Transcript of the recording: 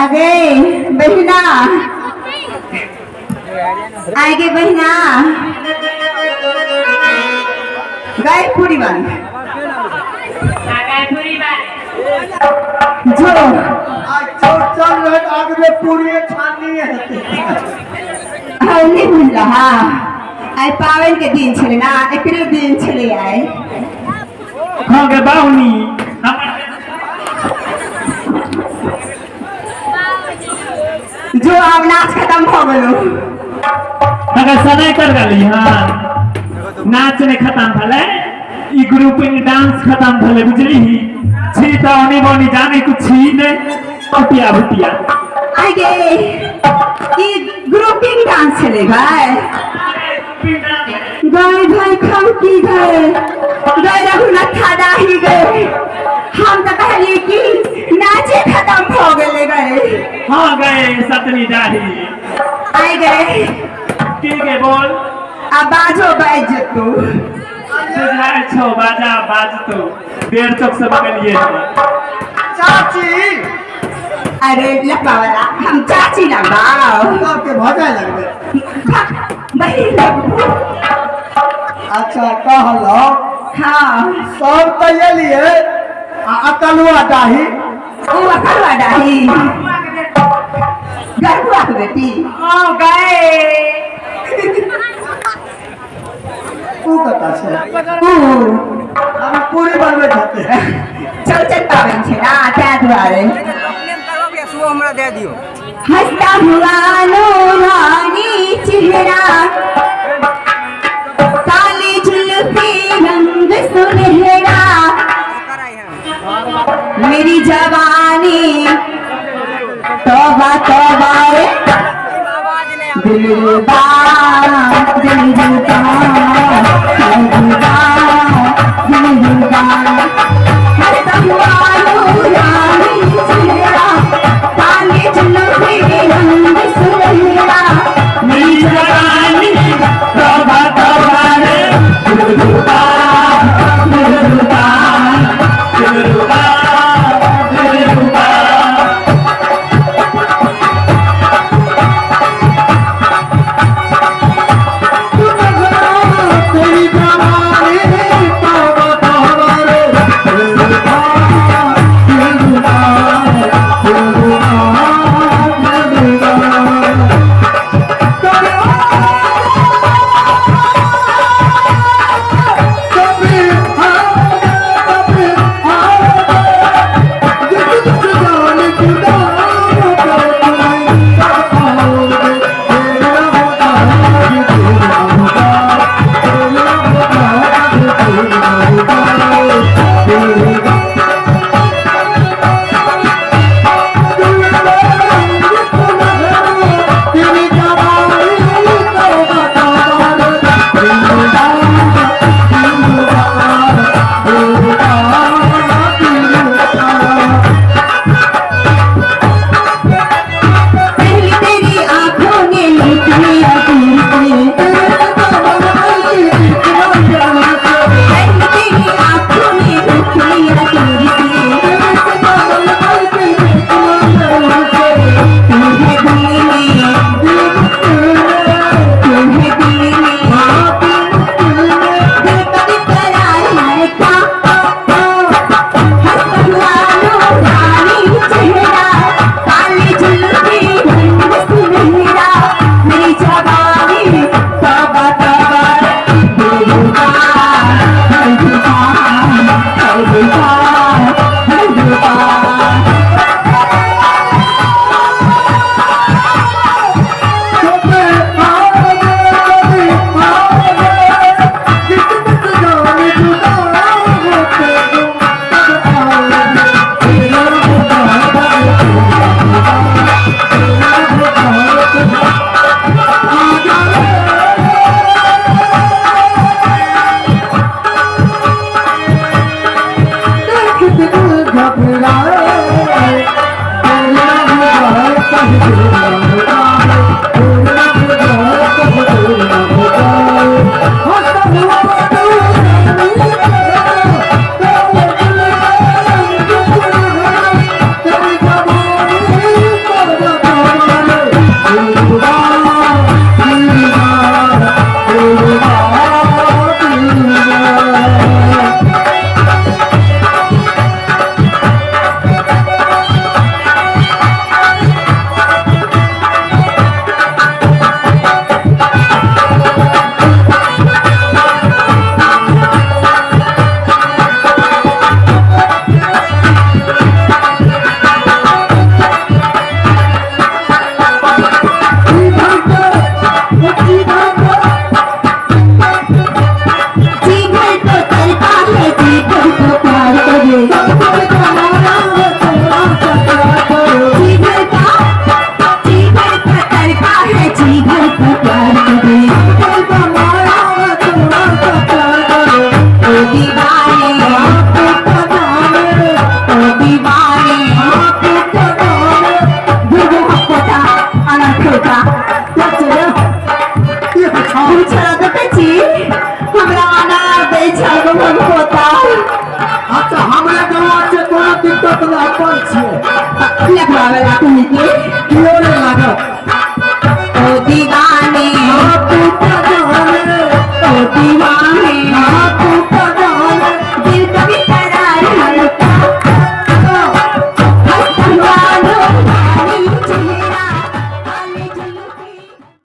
आगे बहना आगे बहना गाय पूरी बात जो चल रहे आगे में पूरी छानी है नहीं बुझला हाँ आई पावन के दिन छले ना एकरे दिन छले आए हाँ गे बाहुनी जो अब नाच खत्म हो गलो अगर समय कर गली हाँ नाच ने खत्म भले ई ग्रुपिंग डांस खत्म भले बुझली ही छी तो ओनी बोनी जाने कुछ छी ने पटिया भटिया आगे ई ग्रुपिंग डांस चले भाई गए भाई खम की गए रघुनाथ थादा ही गए हम तो कहली कि नाचे खत्म हो गए हाँ गए सतनी जाही आई गए ठीक है बोल अब बाजो बाज तो सुझाए छो बाजा बाज तो देर चौक से बगलिए चाची अरे लपावला हम चाची लगाओ आपके भजा लगबे बही लगबो अच्छा कहलो हाँ सब तैयारी है अकलुआ डाही ओ अकलुआ डाही गरुआ के बेटी हां गए तू कता छे हम पूरी बनवे जाते चल चल पावन छे ना त्या दुआरे सुबह हमरा दे दियो हंसता हुआ नूरानी चेहरा काली जुल्फी रंग सुनहरा मेरी जवानी तौबा तौबा रे दिलरुबा दिलरुबा दिलरुबा अच्छा हमरा गाँव से कोनो दिक्कत ना अपन छे लगवावे ला तुमके कियो नहीं लागत